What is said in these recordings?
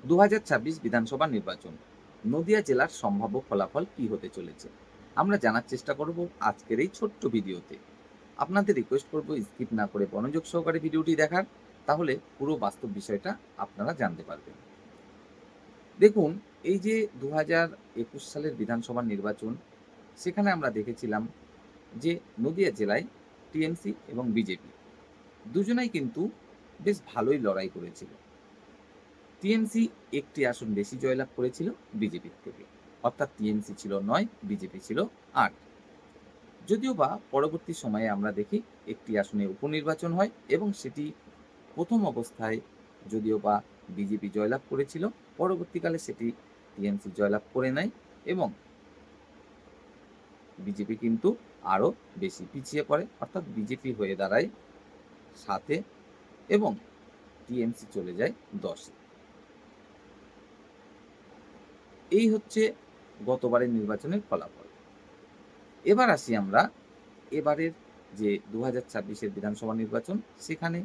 ২০২৬ বিধানসভা নির্বাচন, নদিয়া জেলার সম্ভাব্য ফলাফল কি হতে চলেছে আমরা জানার চেষ্টা করব আজকের এই ছোট্ট ভিডিওতে। আপনাদের রিকোয়েস্ট করব স্কিপ না করে মনোযোগ সহকারে ভিডিওটি দেখার, তাহলে পুরো বাস্তব বিষয়টা আপনারা জানতে পারবেন। দেখুন, এই যে ২০২১ সালের বিধানসভা নির্বাচন, সেখানে আমরা দেখেছিলাম যে নদিয়া জেলায় টিএমসি এবং বিজেপি দুজনাই কিন্তু বেশ ভালোই লড়াই করেছিল। টিএমসি একটি আসন বেশি জয়লাভ করেছিল বিজেপির থেকে, অর্থাৎ টিএমসি ছিল ৯, বিজেপি ছিল ৮। যদিও বা পরবর্তী সময়ে আমরা দেখি একটি আসনে উপনির্বাচন হয় এবং সেটি প্রথম অবস্থায় যদিও বা বিজেপি জয়লাভ করেছিল, পরবর্তীকালে সেটি টিএমসি জয়লাভ করে নেয় এবং বিজেপি কিন্তু আরও বেশি পিছিয়ে পড়ে, অর্থাৎ বিজেপি হয়ে দাঁড়ায় ৭-এ এবং টিএমসি চলে যায় ১০-এ। এই হচ্ছে গতবারের নির্বাচনের ফলাফল। এবার আসি আমরা এবারের যে ২০২৬-এর বিধানসভা নির্বাচন, সেখানে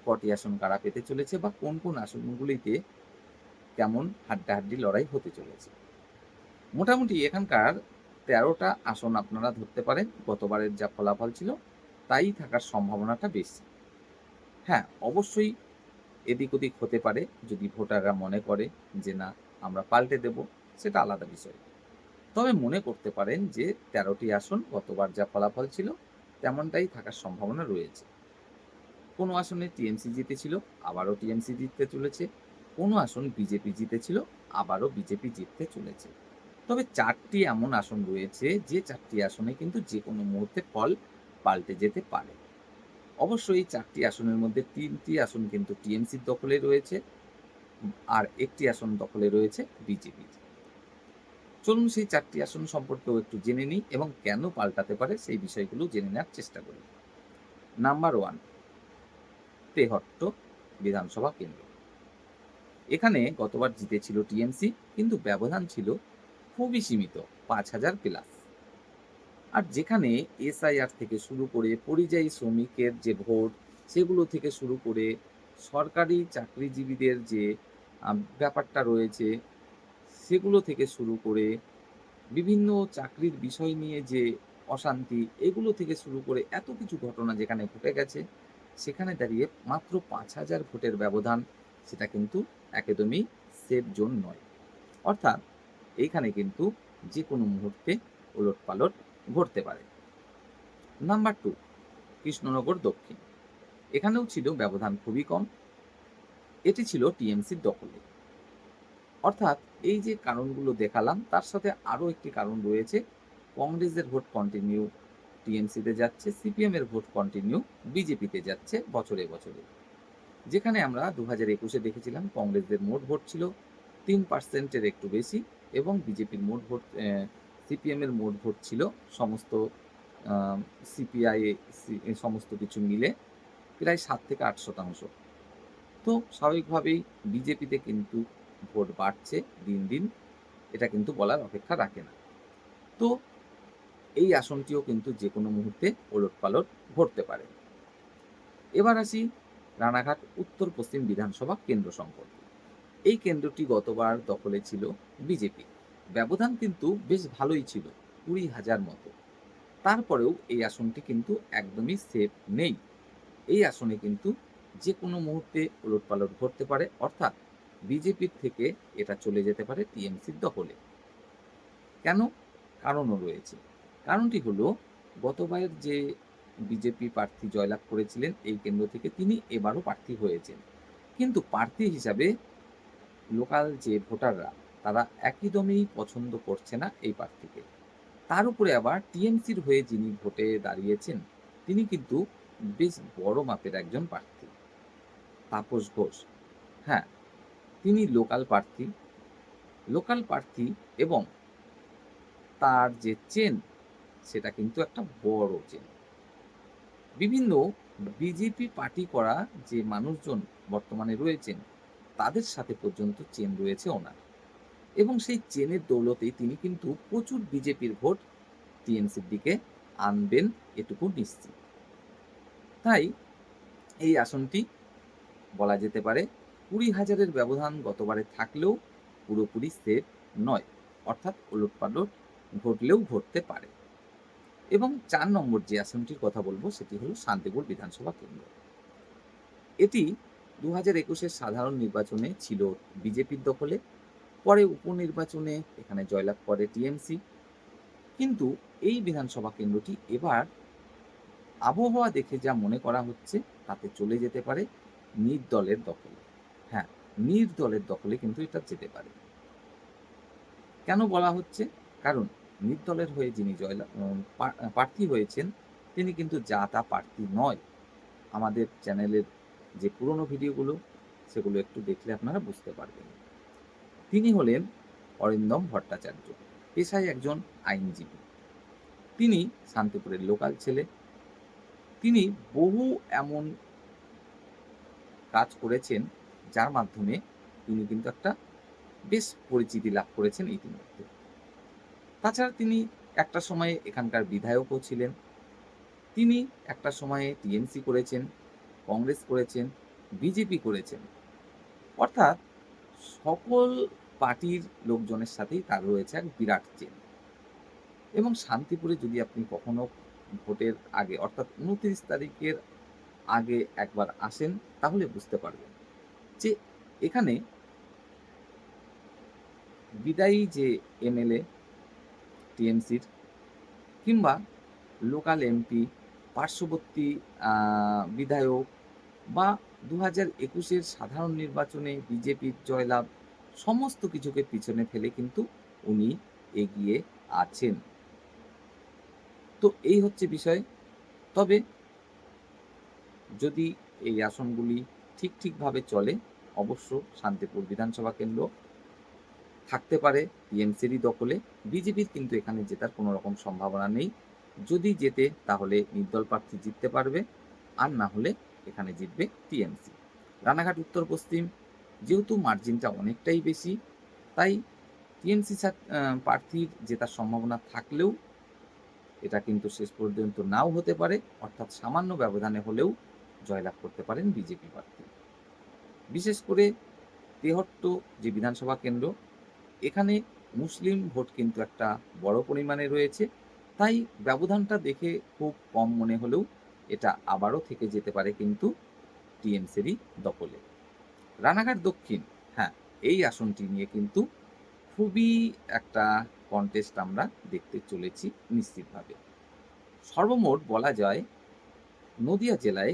কটি আসন কারা পেতে চলেছে বা কোন কোন আসনগুলিতে কেমন হাড্ডাহাড্ডি লড়াই হতে চলেছে। মোটামুটি এখানকার ১৩টা আসন আপনারা ধরতে পারেন গতবারের যা ফলাফল ছিল তাই থাকার সম্ভাবনাটা বেশি। হ্যাঁ, অবশ্যই এদিক ওদিক হতে পারে যদি ভোটাররা মনে করে যে না, আমরা পাল্টে দেব, সেটা আলাদা বিষয়। তবে মনে করতে পারেন যে ১৩টি আসন গতবার যা ফলাফল ছিল তেমনটাই থাকার সম্ভাবনা রয়েছে। কোনো আসনে টিএমসি জিতেছিল, আবারও টিএমসি জিততে চলেছে। কোনো আসন বিজেপি জিতেছিল, আবারও বিজেপি জিততে চলেছে। তবে ৪টি এমন আসন রয়েছে যে ৪টি আসনে কিন্তু যেকোনো মুহূর্তে ফল পাল্টে যেতে পারে। অবশ্যই এই ৪টি আসনের মধ্যে ৩টি আসন কিন্তু টিএমসির দখলে রয়েছে, আর ১টি আসন দখলে রয়েছে বিজেপির। চলুন সেই ৪টি আসন সম্পর্কেও একটু জেনে নিই এবং কেন পাল্টাতে পারে সেই বিষয়গুলো জেনে নেওয়ার চেষ্টা করি। নাম্বার ১, তেহট্ট বিধানসভা কেন্দ্র। এখানে গতবার জিতেছিল টিএমসি, কিন্তু ব্যবধান ছিল খুবই সীমিত, ৫,০০০ প্লাস। আর যেখানে এসআইআর থেকে শুরু করে পরিযায়ী শ্রমিকের যে ভোট, সেগুলো থেকে শুরু করে সরকারি চাকরিজীবীদের যে ব্যাপারটা রয়েছে, সেগুলো থেকে শুরু করে বিভিন্ন চাকরির বিষয় নিয়ে যে অশান্তি, এগুলো থেকে শুরু করে এত কিছু ঘটনা যেখানে ঘটে গেছে, সেখানে দাঁড়িয়ে মাত্র ৫,০০০ ভোটের ব্যবধান, সেটা কিন্তু একদমই সেফ জোন নয়। অর্থাৎ এইখানে কিন্তু যেকোনো মুহূর্তে ওলটপালট ঘটতে পারে। নাম্বার ২, কৃষ্ণনগর দক্ষিণ। এখানেও ছিল ব্যবধান খুবই কম। এটি ছিল টিএমসির দখলে। অর্থাৎ এই যে কারণগুলো দেখালাম তার সাথে আরো একটি কারণ রয়েছে। কংগ্রেসের ভোট কন্টিনিউ টিএমসিতে যাচ্ছে, সিপিএম এর ভোট কন্টিনিউ বিজেপিতে যাচ্ছে বছরে, বছরে। যেখানে আমরা ২০২১-এ দেখেছিলাম কংগ্রেসদের মোট ভোট ছিল ৩% এর একটু বেশি এবং বিজেপির মোট ভোট সিপিএম এর মোট ভোট ছিল সমস্ত আ সিপিআই সমস্ত কিছু মিলে প্রায় ৭ থেকে ৮%। তো স্বাভাবিকভাবেই বিজেপিতে কিন্তু ভোট বাড়ছে দিন, দিন। এটা কিন্তু বলার অপেক্ষা রাখে না। তো এই আসনটিও কিন্তু যেকোনো মুহূর্তে ওলটপালট ঘটতে পারে। এবার আসি রানাঘাট উত্তর-পশ্চিম বিধানসভা কেন্দ্র সম্পর্কে। এই কেন্দ্রটি গতবার দখলে ছিল বিজেপি। ব্যবধান কিন্তু বেশ ভালোই ছিল, ২০,০০০ মতো। তারপরেও এই আসনটি কিন্তু একদমই সেফ নেই। এই আসনে কিন্তু যেকোনো মুহূর্তে ওলটপালট ঘটতে পারে, অর্থাৎ বিজেপির থেকে এটা চলে যেতে পারে টিএমসির দখলে। কেন? কারণও রয়েছে। কারণটি হলো, গতবারের যে বিজেপি প্রার্থী জয়লাভ করেছিলেন এই কেন্দ্র থেকে, তিনি এবারও প্রার্থী হয়েছেন। কিন্তু প্রার্থী হিসাবে লোকাল যে ভোটাররা, তারা একদমই পছন্দ করছে না এই প্রার্থীকে। তার উপরে আবার টিএমসির হয়ে যিনি ভোটে দাঁড়িয়েছেন, তিনি কিন্তু বেশ বড় মাপের একজন প্রার্থী, তাপস ঘোষ। হ্যাঁ, তিনি লোকাল প্রার্থী এবং তার যে চেন, সেটা কিন্তু একটা বড় চেন। বিভিন্ন বিজেপি পার্টি করা যে মানুষজন বর্তমানে রয়েছেন, তাদের সাথে পর্যন্ত চেন রয়েছে ওনার। এবং সেই চেনের দৌলতেই তিনি কিন্তু প্রচুর বিজেপির ভোট টিএমসির দিকে আনবেন, এটুকু নিশ্চিত। তাই এই আসনটি বলা যেতে পারে 20,000-এর ব্যবধান গতবারে থাকলেও পুরোপুরি সেফ নয়, অর্থাৎ ওলটপালট ঘটলেও ঘটতে পারে। এবং 4 নম্বর যে আসনটির কথা বলবো সেটি হলো শান্তিপুর বিধানসভা কেন্দ্র। এটি 2021-এর সাধারণ নির্বাচনে ছিল বিজেপির দখলে, পরে উপনির্বাচনে এখানে জয়লাভ করে টিএমসি। কিন্তু এই বিধানসভা কেন্দ্রটি এবার আবহাওয়া দেখে যা মনে করা হচ্ছে তাতে চলে যেতে পারে নির্দলের দখলে। হ্যাঁ, নির্দলের দখলে কিন্তু এটা যেতে পারে। কেন বলা হচ্ছে? কারণ নির্দলের হয়ে যিনি প্রার্থী হয়েছেন তিনি কিন্তু যা তা প্রার্থী নয়। আমাদের চ্যানেলের যে পুরনো ভিডিওগুলো সেগুলো একটু দেখলে আপনারা বুঝতে পারবেন। তিনি হলেন অরিন্দম ভট্টাচার্য, পেশায় একজন আইনজীবী। তিনি শান্তিপুরের লোকাল ছেলে। তিনি বহু এমন কাজ করেছেন যার মাধ্যমে তিনি কিন্তু একটা বেশ পরিচিতি লাভ করেছেন ইতিমধ্যে। তাছাড়া তিনি একটা সময়ে এখানকার বিধায়কও ছিলেন। তিনি একটা সময়ে টিএমসি করেছেন, কংগ্রেস করেছেন, বিজেপি করেছেন। অর্থাৎ সকল পার্টির লোকজনের সাথেই তার রয়েছে এক বিরাট চেন। এবং শান্তিপুরে যদি আপনি কখনো ভোটের আগে অর্থাৎ ২৯ তারিখের আগে একবার আসেন তাহলে বুঝতে পারবেন যে এখানে বিদায়ী যে এমএলএ টিএমসির কিংবা লোকাল এমপি, পার্শ্ববর্তী বিধায়ক বা 2021-এর সাধারণ নির্বাচনে বিজেপির জয়লাভ সমস্ত কিছুকে পিছনে ফেলে কিন্তু উনি এগিয়ে আছেন। তো এই হচ্ছে বিষয়। তবে যদি এই আসনগুলি ঠিকভাবে চলে অবশ্য শান্তিপুর বিধানসভা কেন্দ্র থাকতে পারে টিএমসিরই দখলে। বিজেপির কিন্তু এখানে জেতার কোনো রকম সম্ভাবনা নেই। যদি জেতে তাহলে নির্দল প্রার্থী জিততে পারবে, আর না হলে এখানে জিতবে টিএমসি। রানাঘাট উত্তর পশ্চিম যেহেতু মার্জিনটা অনেকটাই বেশি, তাই টিএমসি প্রার্থীর জেতার সম্ভাবনা থাকলেও এটা কিন্তু শেষ পর্যন্ত নাও হতে পারে, অর্থাৎ সামান্য ব্যবধানে হলেও জয়লাভ করতে পারেন বিজেপি প্রার্থী। বিশেষ করে তেহট্ট যে বিধানসভা কেন্দ্র, এখানে মুসলিম ভোট কিন্তু একটা বড় পরিমাণে রয়েছে, তাই ব্যবধানটা দেখে খুব কম মনে হলেও এটা আবারও থেকে যেতে পারে কিন্তু টিএমসিরই দখলে। রানাঘাট দক্ষিণ, হ্যাঁ, এই আসনটি নিয়ে কিন্তু খুবই একটা কন্টেস্ট আমরা দেখতে চলেছি নিশ্চিতভাবে। সর্বমোট বলা যায় নদিয়া জেলায়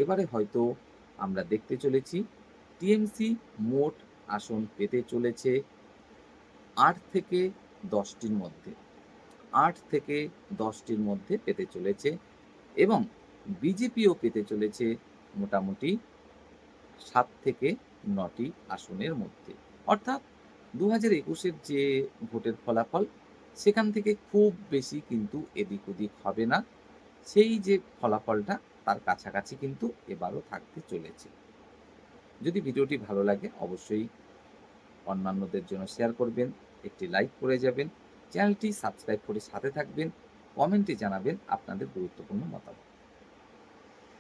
এবারে হয়তো আমরা দেখতে চলেছি টিএমসি মোট আসন পেতে চলেছে ৮ থেকে ১০টির মধ্যে। ৮ থেকে ১০টির মধ্যে পেতে চলেছে এবং বিজেপিও পেতে চলেছে মোটামুটি ৭ থেকে ৯টি আসনের মধ্যে। অর্থাৎ ২০২১-এর যে ভোটের ফলাফল সেখান থেকে খুব বেশি কিন্তু এদিক ওদিক হবে না। সেই যে ফলাফলটা তার কাছাকাছি কিন্তু এবারও থাকতে চলেছে। যদি ভিডিওটি ভালো লাগে অবশ্যই অন্যান্যদের জন্য শেয়ার করবেন, একটি লাইক করে যাবেন, চ্যানেলটি সাবস্ক্রাইব করে সাথে থাকবেন, কমেন্টে জানাবেন আপনাদের গুরুত্বপূর্ণ মতামত।